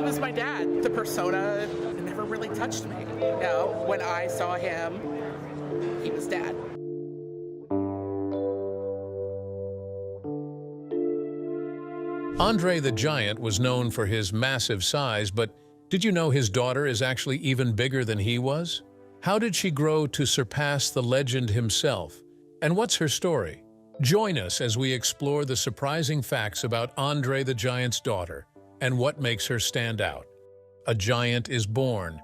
he was my dad. The persona never really touched me. You know, when I saw him, he was dad. André the Giant was known for his massive size, but did you know his daughter is actually even bigger than he was? How did she grow to surpass the legend himself? And what's her story? Join us as we explore the surprising facts about André the Giant's daughter and what makes her stand out. A giant is born.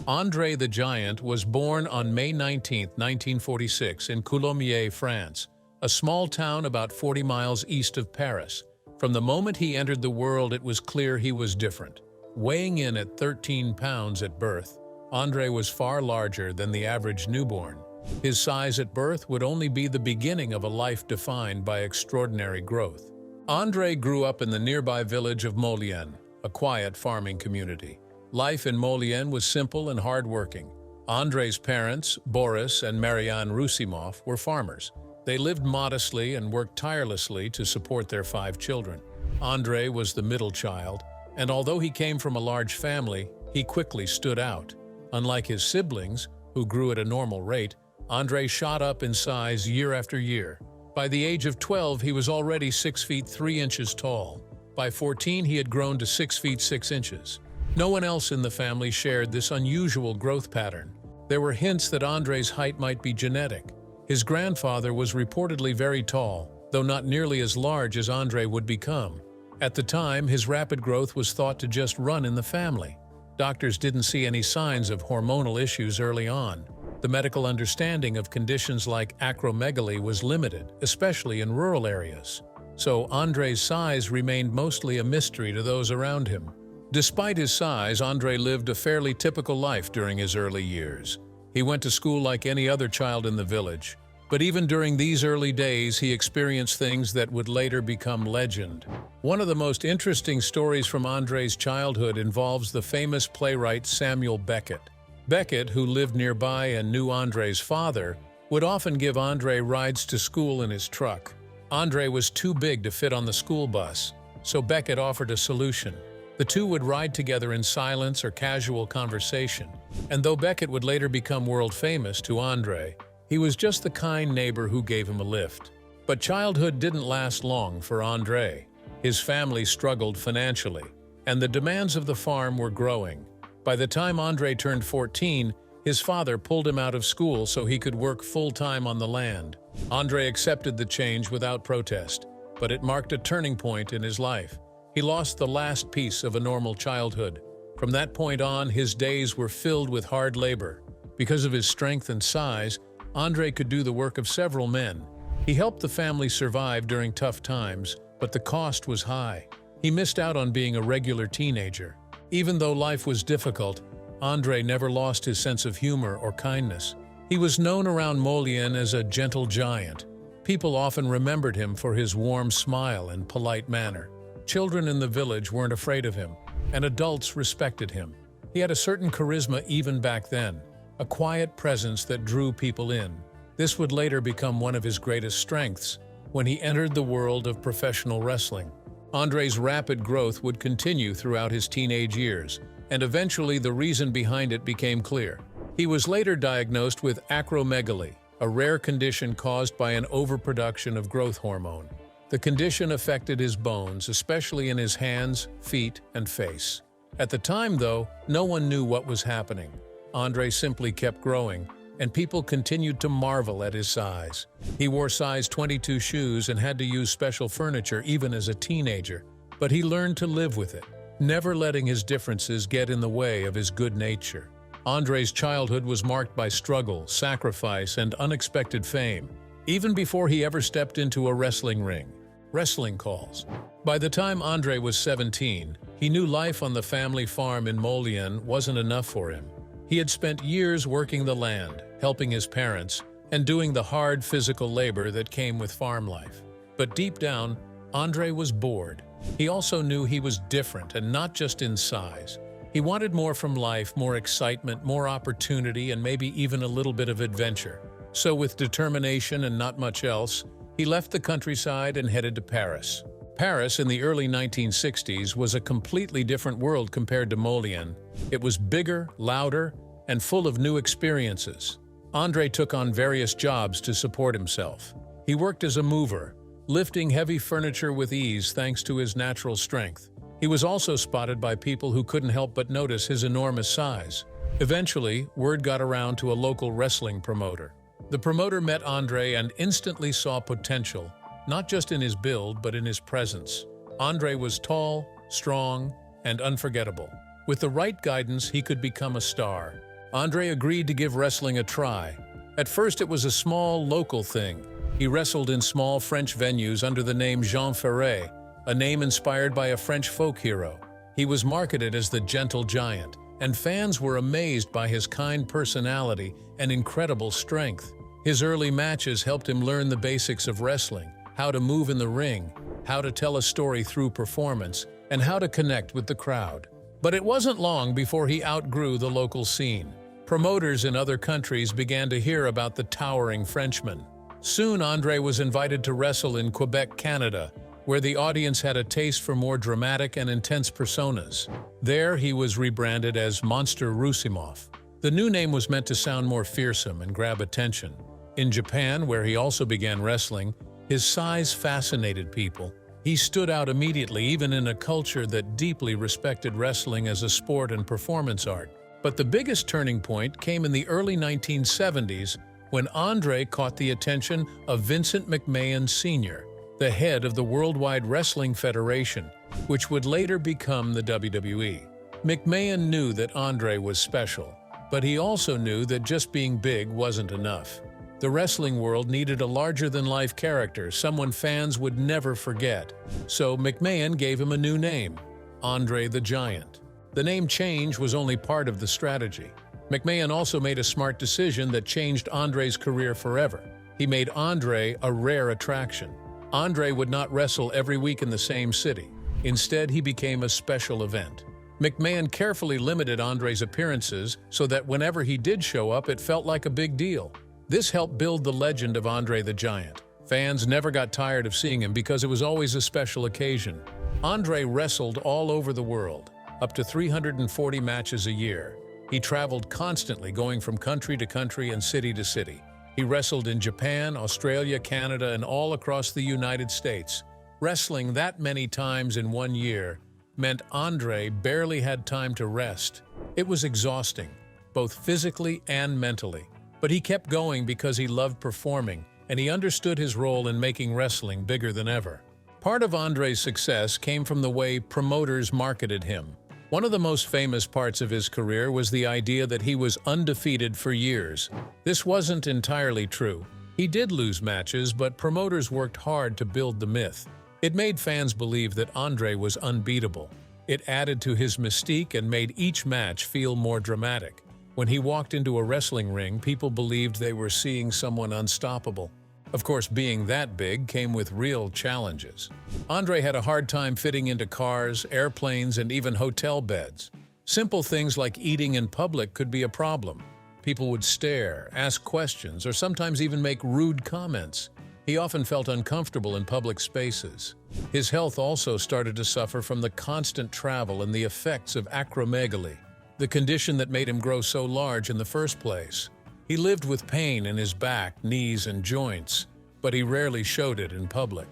André the Giant was born on May 19, 1946 in Coulommiers, France, a small town about 40 miles east of Paris. From the moment he entered the world, it was clear he was different. Weighing in at 13 pounds at birth, André was far larger than the average newborn. His size at birth would only be the beginning of a life defined by extraordinary growth. André grew up in the nearby village of Moulins, a quiet farming community. Life in Moulins was simple and hardworking. André's parents, Boris and Marianne Roussimoff, were farmers. They lived modestly and worked tirelessly to support their 5 children. André was the middle child, and although he came from a large family, he quickly stood out. Unlike his siblings, who grew at a normal rate, André shot up in size year after year. By the age of 12, he was already 6 feet 3 inches tall. By 14, he had grown to 6 feet 6 inches. No one else in the family shared this unusual growth pattern. There were hints that André's height might be genetic. His grandfather was reportedly very tall, though not nearly as large as André would become. At the time, his rapid growth was thought to just run in the family. Doctors didn't see any signs of hormonal issues early on. The medical understanding of conditions like acromegaly was limited, especially in rural areas. So André's size remained mostly a mystery to those around him. Despite his size, André lived a fairly typical life during his early years. He went to school like any other child in the village. But even during these early days, he experienced things that would later become legend. One of the most interesting stories from André's childhood involves the famous playwright Samuel Beckett. Beckett, who lived nearby and knew André's father, would often give André rides to school in his truck. André was too big to fit on the school bus, so Beckett offered a solution. The two would ride together in silence or casual conversation. And though Beckett would later become world famous to André, he was just the kind neighbor who gave him a lift. But childhood didn't last long for André. His family struggled financially, and the demands of the farm were growing. By the time André turned 14, his father pulled him out of school so he could work full-time on the land. André accepted the change without protest, but it marked a turning point in his life. He lost the last piece of a normal childhood. From that point on, his days were filled with hard labor. Because of his strength and size, André could do the work of several men. He helped the family survive during tough times, but the cost was high. He missed out on being a regular teenager. Even though life was difficult, André never lost his sense of humor or kindness. He was known around Moulins as a gentle giant. People often remembered him for his warm smile and polite manner. Children in the village weren't afraid of him, and adults respected him. He had a certain charisma even back then, a quiet presence that drew people in. This would later become one of his greatest strengths when he entered the world of professional wrestling. André's rapid growth would continue throughout his teenage years, and eventually the reason behind it became clear. He was later diagnosed with acromegaly, a rare condition caused by an overproduction of growth hormone. The condition affected his bones, especially in his hands, feet, and face. At the time, though, no one knew what was happening. André simply kept growing, and people continued to marvel at his size. He wore size 22 shoes and had to use special furniture even as a teenager, but he learned to live with it, never letting his differences get in the way of his good nature. André's childhood was marked by struggle, sacrifice, and unexpected fame, even before he ever stepped into a wrestling ring. Wrestling calls. By the time André was 17, he knew life on the family farm in Moulins wasn't enough for him. He had spent years working the land, helping his parents, and doing the hard physical labor that came with farm life. But deep down, André was bored. He also knew he was different, and not just in size. He wanted more from life, more excitement, more opportunity, and maybe even a little bit of adventure. So with determination and not much else, he left the countryside and headed to Paris. Paris in the early 1960s was a completely different world compared to Molière. It was bigger, louder, and full of new experiences. André took on various jobs to support himself. He worked as a mover, lifting heavy furniture with ease thanks to his natural strength. He was also spotted by people who couldn't help but notice his enormous size. Eventually, word got around to a local wrestling promoter. The promoter met André and instantly saw potential, not just in his build, but in his presence. André was tall, strong, and unforgettable. With the right guidance, he could become a star. André agreed to give wrestling a try. At first, it was a small, local thing. He wrestled in small French venues under the name Jean Ferret, a name inspired by a French folk hero. He was marketed as the Gentle Giant, and fans were amazed by his kind personality and incredible strength. His early matches helped him learn the basics of wrestling, how to move in the ring, how to tell a story through performance, and how to connect with the crowd. But it wasn't long before he outgrew the local scene. Promoters in other countries began to hear about the towering Frenchman. Soon André was invited to wrestle in Quebec, Canada, where the audience had a taste for more dramatic and intense personas. There he was rebranded as Monster Roussimoff. The new name was meant to sound more fearsome and grab attention. In Japan, where he also began wrestling, his size fascinated people. He stood out immediately, even in a culture that deeply respected wrestling as a sport and performance art. But the biggest turning point came in the early 1970s when André caught the attention of Vincent McMahon Sr., the head of the Worldwide Wrestling Federation, which would later become the WWE. McMahon knew that André was special, but he also knew that just being big wasn't enough. The wrestling world needed a larger-than-life character, someone fans would never forget. So McMahon gave him a new name, André the Giant. The name change was only part of the strategy. McMahon also made a smart decision that changed André's career forever. He made André a rare attraction. André would not wrestle every week in the same city. Instead, he became a special event. McMahon carefully limited André's appearances so that whenever he did show up, it felt like a big deal. This helped build the legend of André the Giant. Fans never got tired of seeing him because it was always a special occasion. André wrestled all over the world, up to 340 matches a year. He traveled constantly, going from country to country and city to city. He wrestled in Japan, Australia, Canada, and all across the United States. Wrestling that many times in 1 year meant André barely had time to rest. It was exhausting, both physically and mentally. But he kept going because he loved performing, and he understood his role in making wrestling bigger than ever. Part of André's success came from the way promoters marketed him. One of the most famous parts of his career was the idea that he was undefeated for years. This wasn't entirely true. He did lose matches, but promoters worked hard to build the myth. It made fans believe that André was unbeatable. It added to his mystique and made each match feel more dramatic. When he walked into a wrestling ring, people believed they were seeing someone unstoppable. Of course, being that big came with real challenges. André had a hard time fitting into cars, airplanes, and even hotel beds. Simple things like eating in public could be a problem. People would stare, ask questions, or sometimes even make rude comments. He often felt uncomfortable in public spaces. His health also started to suffer from the constant travel and the effects of acromegaly, the condition that made him grow so large in the first place. He lived with pain in his back, knees, and joints, but he rarely showed it in public.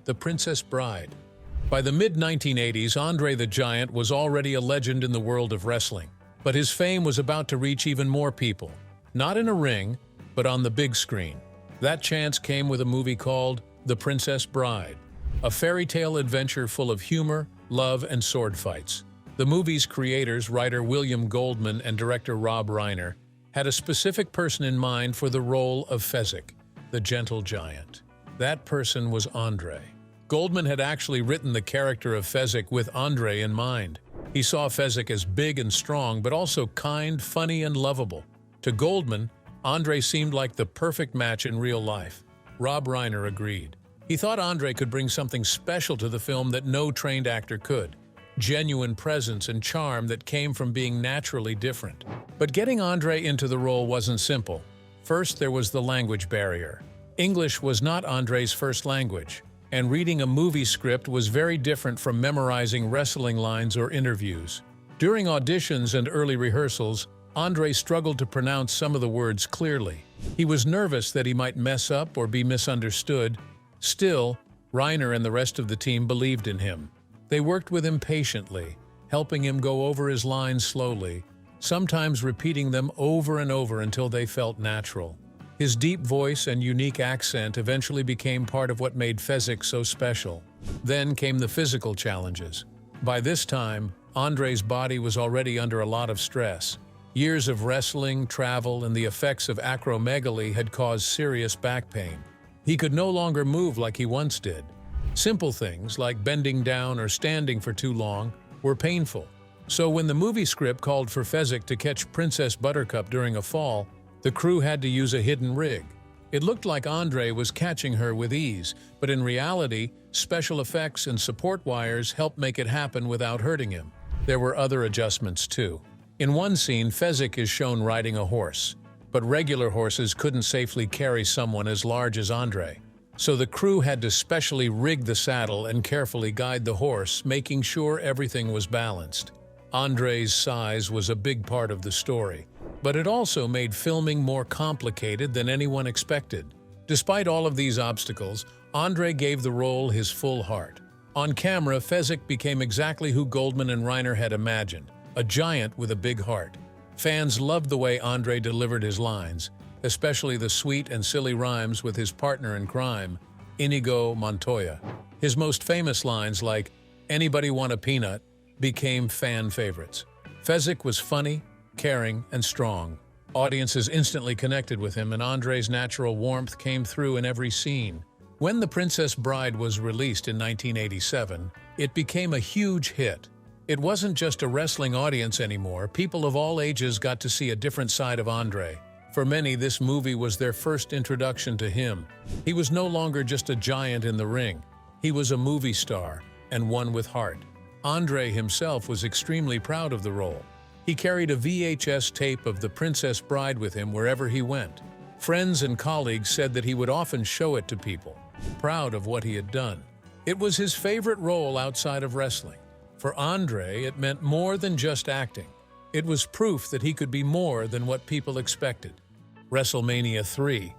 The Princess Bride. By the mid-1980s, André the Giant was already a legend in the world of wrestling, but his fame was about to reach even more people, not in a ring, but on the big screen. That chance came with a movie called The Princess Bride, a fairy tale adventure full of humor, love, and sword fights. The movie's creators, writer William Goldman and director Rob Reiner, had a specific person in mind for the role of Fezzik, the Gentle Giant. That person was André. Goldman had actually written the character of Fezzik with André in mind. He saw Fezzik as big and strong, but also kind, funny, and lovable. To Goldman, André seemed like the perfect match in real life. Rob Reiner agreed. He thought André could bring something special to the film that no trained actor could. Genuine presence and charm that came from being naturally different. But getting André into the role wasn't simple. First, there was the language barrier. English was not André's first language. and reading a movie script was very different from memorizing wrestling lines or interviews. During auditions and early rehearsals, André struggled to pronounce some of the words clearly. He was nervous that he might mess up or be misunderstood. Still, Reiner and the rest of the team believed in him. They worked with him patiently, helping him go over his lines slowly, sometimes repeating them over and over until they felt natural. His deep voice and unique accent eventually became part of what made Fezzik so special. Then came the physical challenges. By this time, André's body was already under a lot of stress. Years of wrestling, travel, and the effects of acromegaly had caused serious back pain. He could no longer move like he once did. Simple things, like bending down or standing for too long, were painful. So when the movie script called for Fezzik to catch Princess Buttercup during a fall, the crew had to use a hidden rig. It looked like André was catching her with ease, but in reality, special effects and support wires helped make it happen without hurting him. There were other adjustments too. In one scene, Fezzik is shown riding a horse, but regular horses couldn't safely carry someone as large as André. So the crew had to specially rig the saddle and carefully guide the horse, making sure everything was balanced. André's size was a big part of the story, but it also made filming more complicated than anyone expected. Despite all of these obstacles, André gave the role his full heart. On camera, Fezzik became exactly who Goldman and Reiner had imagined, a giant with a big heart. Fans loved the way André delivered his lines, especially the sweet and silly rhymes with his partner in crime, Inigo Montoya. His most famous lines, like "Anybody want a peanut?" became fan favorites. Fezzik was funny, caring, and strong. Audiences instantly connected with him, and André's natural warmth came through in every scene. When The Princess Bride was released in 1987, it became a huge hit. It wasn't just a wrestling audience anymore. People of all ages got to see a different side of André. For many, this movie was their first introduction to him. He was no longer just a giant in the ring. He was a movie star, and one with heart. André himself was extremely proud of the role. He carried a VHS tape of The Princess Bride with him wherever he went. Friends and colleagues said that he would often show it to people, proud of what he had done. It was his favorite role outside of wrestling. For André, it meant more than just acting. It was proof that he could be more than what people expected. Wrestlemania III.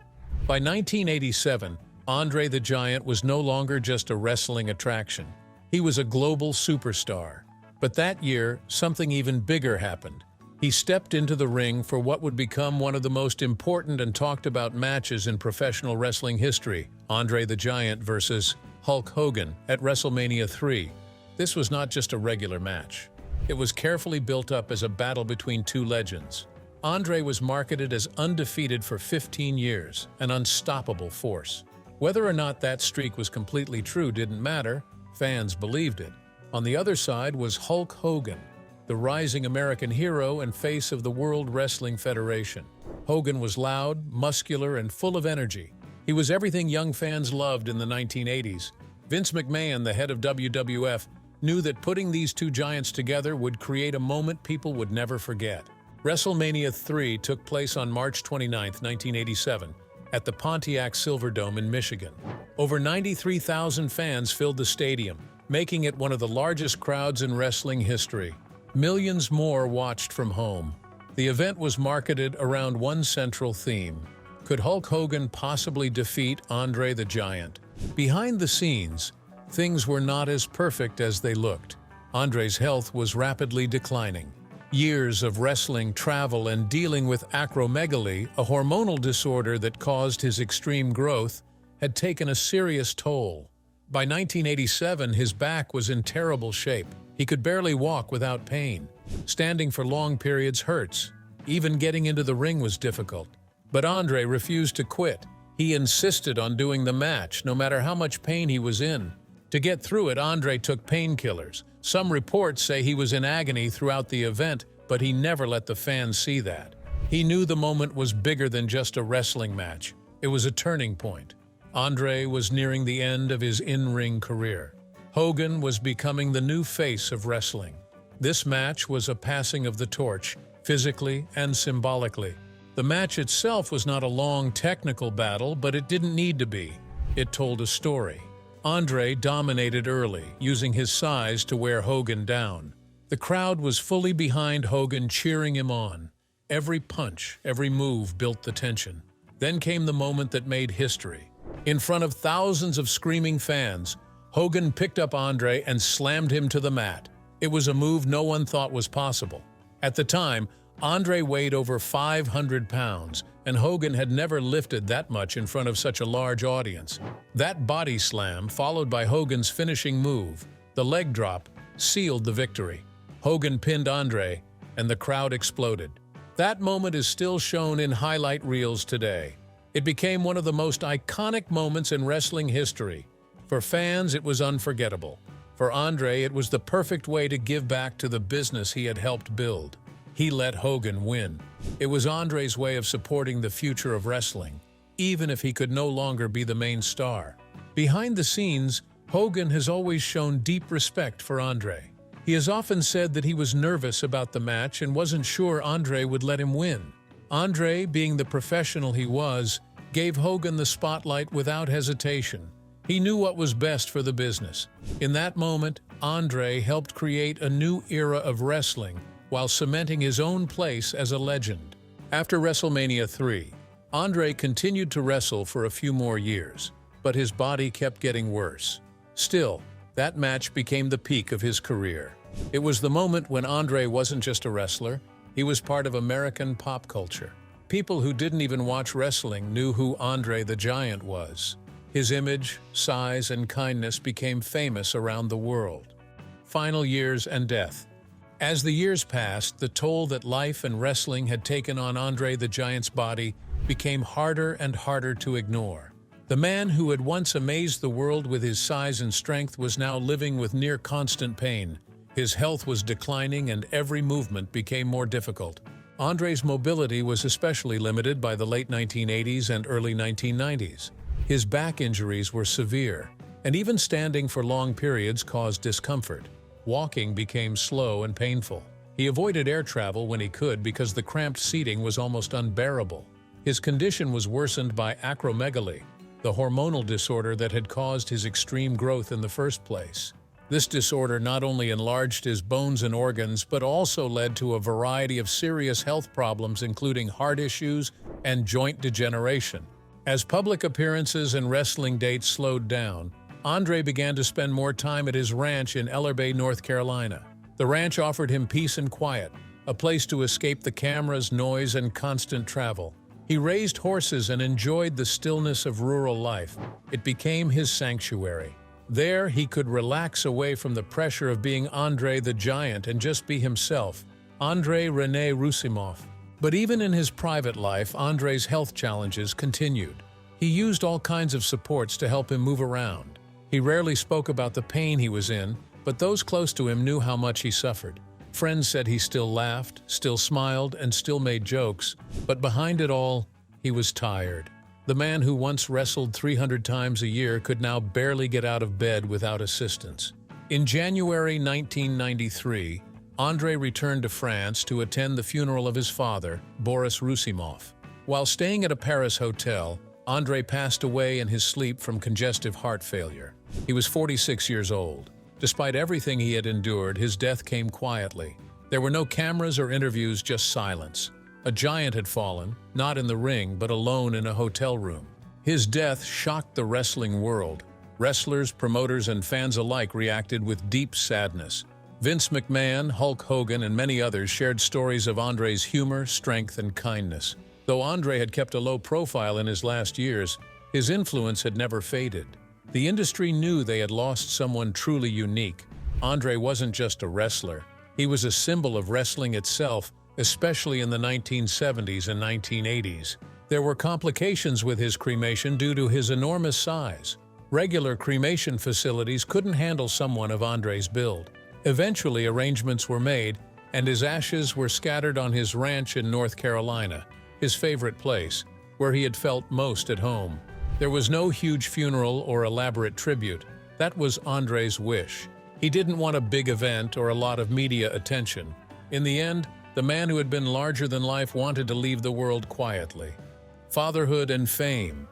By 1987, André the Giant was no longer just a wrestling attraction. He was a global superstar. But that year, something even bigger happened. He stepped into the ring for what would become one of the most important and talked about matches in professional wrestling history, André the Giant versus Hulk Hogan at WrestleMania III. This was not just a regular match. It was carefully built up as a battle between two legends. André was marketed as undefeated for 15 years, an unstoppable force. Whether or not that streak was completely true didn't matter. Fans believed it. On the other side was Hulk Hogan, the rising American hero and face of the World Wrestling Federation. Hogan was loud, muscular, and full of energy. He was everything young fans loved in the 1980s. Vince McMahon, the head of WWF, knew that putting these two giants together would create a moment people would never forget. WrestleMania III took place on March 29, 1987, at the Pontiac Silverdome in Michigan. Over 93,000 fans filled the stadium, making it one of the largest crowds in wrestling history. Millions more watched from home. The event was marketed around one central theme. Could Hulk Hogan possibly defeat André the Giant? Behind the scenes, things were not as perfect as they looked. André's health was rapidly declining. Years of wrestling, travel, and dealing with acromegaly, a hormonal disorder that caused his extreme growth, had taken a serious toll. By 1987, his back was in terrible shape. He could barely walk without pain. Standing for long periods hurts. Even getting into the ring was difficult. But André refused to quit. He insisted on doing the match, no matter how much pain he was in. To get through it, André took painkillers. Some reports say he was in agony throughout the event, but he never let the fans see that. He knew the moment was bigger than just a wrestling match. It was a turning point. André was nearing the end of his in-ring career. Hogan was becoming the new face of wrestling. This match was a passing of the torch, physically and symbolically. The match itself was not a long technical battle, but it didn't need to be. It told a story. André dominated early, using his size to wear Hogan down. The crowd was fully behind Hogan, cheering him on. Every punch, every move built the tension. Then came the moment that made history. In front of thousands of screaming fans, Hogan picked up André and slammed him to the mat. It was a move no one thought was possible. At the time, André weighed over 500 pounds, and Hogan had never lifted that much in front of such a large audience. That body slam, followed by Hogan's finishing move, the leg drop, sealed the victory. Hogan pinned André, and the crowd exploded. That moment is still shown in highlight reels today. It became one of the most iconic moments in wrestling history. For fans, it was unforgettable. For André, it was the perfect way to give back to the business he had helped build. He let Hogan win. It was André's way of supporting the future of wrestling, even if he could no longer be the main star. Behind the scenes, Hogan has always shown deep respect for André. He has often said that he was nervous about the match and wasn't sure André would let him win. André, being the professional he was, gave Hogan the spotlight without hesitation. He knew what was best for the business. In that moment, André helped create a new era of wrestling while cementing his own place as a legend. After Wrestlemania III, André continued to wrestle for a few more years, but his body kept getting worse. Still, that match became the peak of his career. It was the moment when André wasn't just a wrestler, he was part of American pop culture. People who didn't even watch wrestling knew who André the Giant was. His image, size, and kindness became famous around the world. Final years and death. As the years passed, the toll that life and wrestling had taken on André the Giant's body became harder and harder to ignore. The man who had once amazed the world with his size and strength was now living with near constant pain. His health was declining and every movement became more difficult. André's mobility was especially limited by the late 1980s and early 1990s. His back injuries were severe, and even standing for long periods caused discomfort. Walking became slow and painful. He avoided air travel when he could because the cramped seating was almost unbearable. His condition was worsened by acromegaly, the hormonal disorder that had caused his extreme growth in the first place. This disorder not only enlarged his bones and organs, but also led to a variety of serious health problems, including heart issues and joint degeneration. As public appearances and wrestling dates slowed down, André began to spend more time at his ranch in Ellerbay, North Carolina. The ranch offered him peace and quiet, a place to escape the cameras, noise, and constant travel. He raised horses and enjoyed the stillness of rural life. It became his sanctuary. There, he could relax away from the pressure of being André the Giant and just be himself, André René Roussimoff. But even in his private life, André's health challenges continued. He used all kinds of supports to help him move around. He rarely spoke about the pain he was in, but those close to him knew how much he suffered. Friends said he still laughed, still smiled, and still made jokes, but behind it all, he was tired. The man who once wrestled 300 times a year could now barely get out of bed without assistance. In January 1993, André returned to France to attend the funeral of his father, Boris Roussimoff. While staying at a Paris hotel, André passed away in his sleep from congestive heart failure. He was 46 years old. Despite everything he had endured, his death came quietly. There were no cameras or interviews, just silence. A giant had fallen, not in the ring, but alone in a hotel room. His death shocked the wrestling world. Wrestlers, promoters, and fans alike reacted with deep sadness. Vince McMahon, Hulk Hogan, and many others shared stories of André's humor, strength, and kindness. Though André had kept a low profile in his last years, his influence had never faded. The industry knew they had lost someone truly unique. André wasn't just a wrestler. He was a symbol of wrestling itself, especially in the 1970s and 1980s. There were complications with his cremation due to his enormous size. Regular cremation facilities couldn't handle someone of André's build. Eventually, arrangements were made, and his ashes were scattered on his ranch in North Carolina, his favorite place, where he had felt most at home. There was no huge funeral or elaborate tribute. That was André's wish. He didn't want a big event or a lot of media attention. In the end, the man who had been larger than life wanted to leave the world quietly. Fatherhood and fame.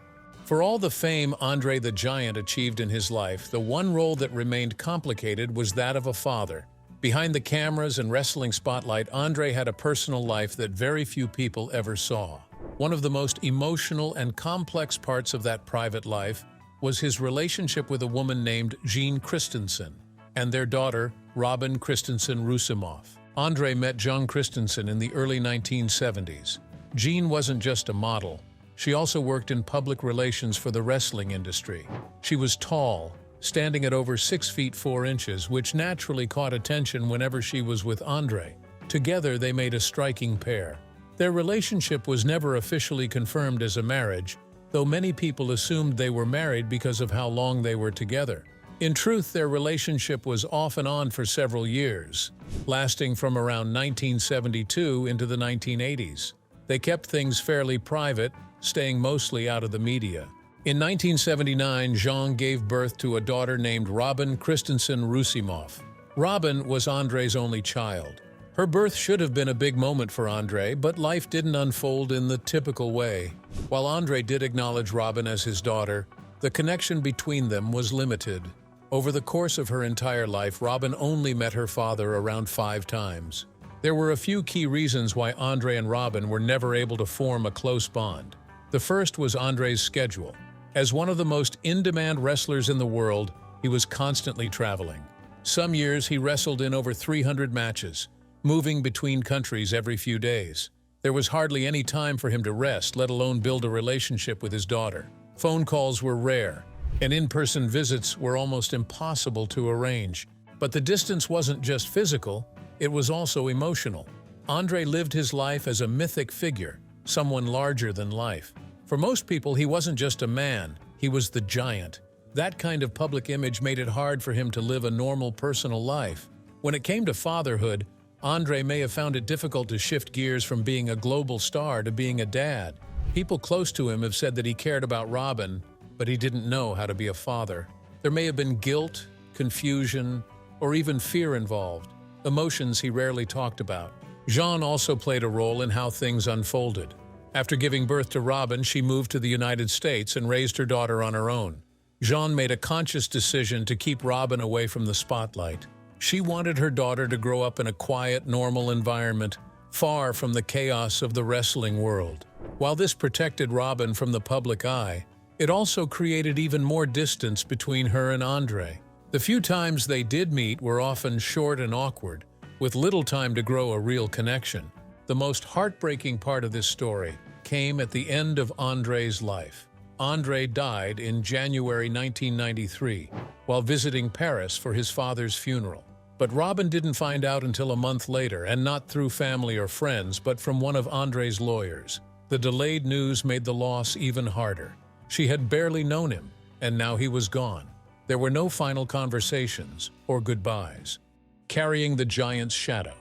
For all the fame André the Giant achieved in his life, the one role that remained complicated was that of a father. Behind the cameras and wrestling spotlight, André had a personal life that very few people ever saw. One of the most emotional and complex parts of that private life was his relationship with a woman named Jean Christensen and their daughter, Robin Christensen Roussimoff. André met Jean Christensen in the early 1970s. Jean wasn't just a model. She also worked in public relations for the wrestling industry. She was tall, standing at over 6 feet 4 inches, which naturally caught attention whenever she was with André. Together, they made a striking pair. Their relationship was never officially confirmed as a marriage, though many people assumed they were married because of how long they were together. In truth, their relationship was off and on for several years, lasting from around 1972 into the 1980s. They kept things fairly private, staying mostly out of the media. In 1979, Jean gave birth to a daughter named Robin Christensen Roussimoff. Robin was André's only child. Her birth should have been a big moment for André, but life didn't unfold in the typical way. While André did acknowledge Robin as his daughter, the connection between them was limited. Over the course of her entire life, Robin only met her father around 5 times. There were a few key reasons why André and Robin were never able to form a close bond. The first was André's schedule. As one of the most in-demand wrestlers in the world, he was constantly traveling. Some years he wrestled in over 300 matches, moving between countries every few days. There was hardly any time for him to rest, let alone build a relationship with his daughter. Phone calls were rare, and in-person visits were almost impossible to arrange. But the distance wasn't just physical, it was also emotional. André lived his life as a mythic figure, someone larger than life. For most people, he wasn't just a man, he was the giant. That kind of public image made it hard for him to live a normal personal life. When it came to fatherhood, André may have found it difficult to shift gears from being a global star to being a dad. People close to him have said that he cared about Robin, but he didn't know how to be a father. There may have been guilt, confusion, or even fear involved, emotions he rarely talked about. Jean also played a role in how things unfolded. After giving birth to Robin, she moved to the United States and raised her daughter on her own. Jean made a conscious decision to keep Robin away from the spotlight. She wanted her daughter to grow up in a quiet, normal environment, far from the chaos of the wrestling world. While this protected Robin from the public eye, it also created even more distance between her and André. The few times they did meet were often short and awkward, with little time to grow a real connection. The most heartbreaking part of this story came at the end of André's life. André died in January 1993 while visiting Paris for his father's funeral. But Robin didn't find out until a month later, and not through family or friends, but from one of André's lawyers. The delayed news made the loss even harder. She had barely known him, and now he was gone. There were no final conversations or goodbyes. Carrying the giant's shadow.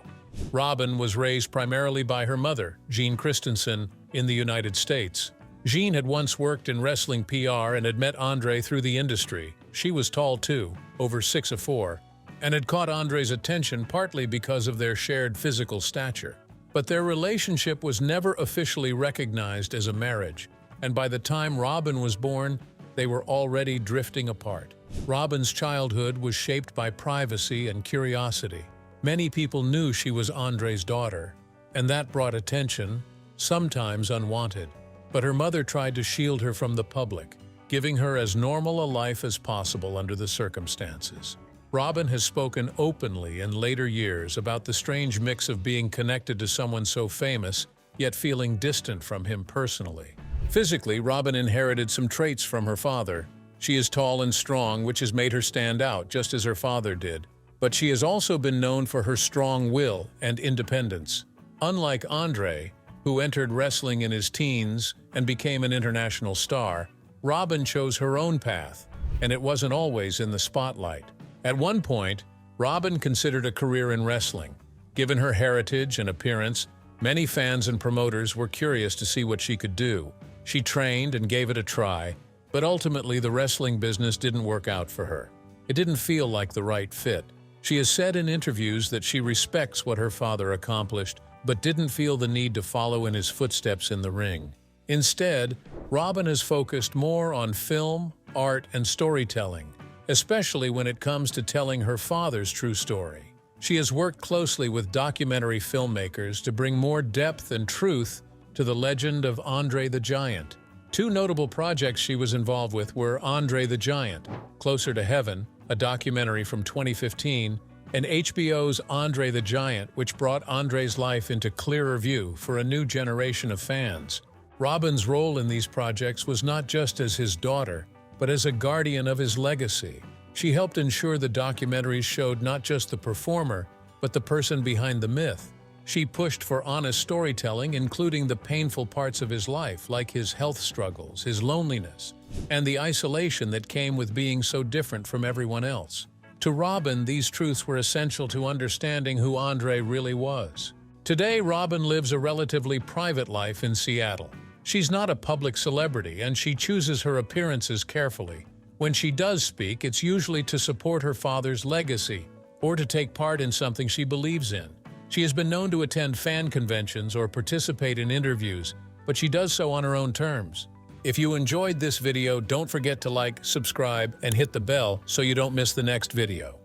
Robin was raised primarily by her mother, Jean Christensen, in the United States. Jean had once worked in wrestling PR and had met André through the industry. She was tall too, over 6'4", and had caught André's attention partly because of their shared physical stature. But their relationship was never officially recognized as a marriage, and by the time Robin was born, they were already drifting apart. Robin's childhood was shaped by privacy and curiosity. Many people knew she was André's daughter, and that brought attention, sometimes unwanted. But her mother tried to shield her from the public, giving her as normal a life as possible under the circumstances. Robin has spoken openly in later years about the strange mix of being connected to someone so famous, yet feeling distant from him personally. Physically, Robin inherited some traits from her father. She is tall and strong, which has made her stand out, just as her father did. But she has also been known for her strong will and independence. Unlike André, who entered wrestling in his teens and became an international star, Robin chose her own path, and it wasn't always in the spotlight. At one point, Robin considered a career in wrestling. Given her heritage and appearance, many fans and promoters were curious to see what she could do. She trained and gave it a try, but ultimately the wrestling business didn't work out for her. It didn't feel like the right fit. She has said in interviews that she respects what her father accomplished, but didn't feel the need to follow in his footsteps in the ring. Instead, Robin has focused more on film, art, and storytelling, especially when it comes to telling her father's true story. She has worked closely with documentary filmmakers to bring more depth and truth to the legend of André the Giant. Two notable projects she was involved with were André the Giant, Closer to Heaven, a documentary from 2015, and HBO's André the Giant, which brought André's life into clearer view for a new generation of fans. Robin's role in these projects was not just as his daughter, but as a guardian of his legacy. She helped ensure the documentaries showed not just the performer, but the person behind the myth. She pushed for honest storytelling, including the painful parts of his life, like his health struggles, his loneliness, and the isolation that came with being so different from everyone else. To Robin, these truths were essential to understanding who André really was. Today, Robin lives a relatively private life in Seattle. She's not a public celebrity, and she chooses her appearances carefully. When she does speak, it's usually to support her father's legacy or to take part in something she believes in. She has been known to attend fan conventions or participate in interviews, but she does so on her own terms. If you enjoyed this video, don't forget to like, subscribe, and hit the bell so you don't miss the next video.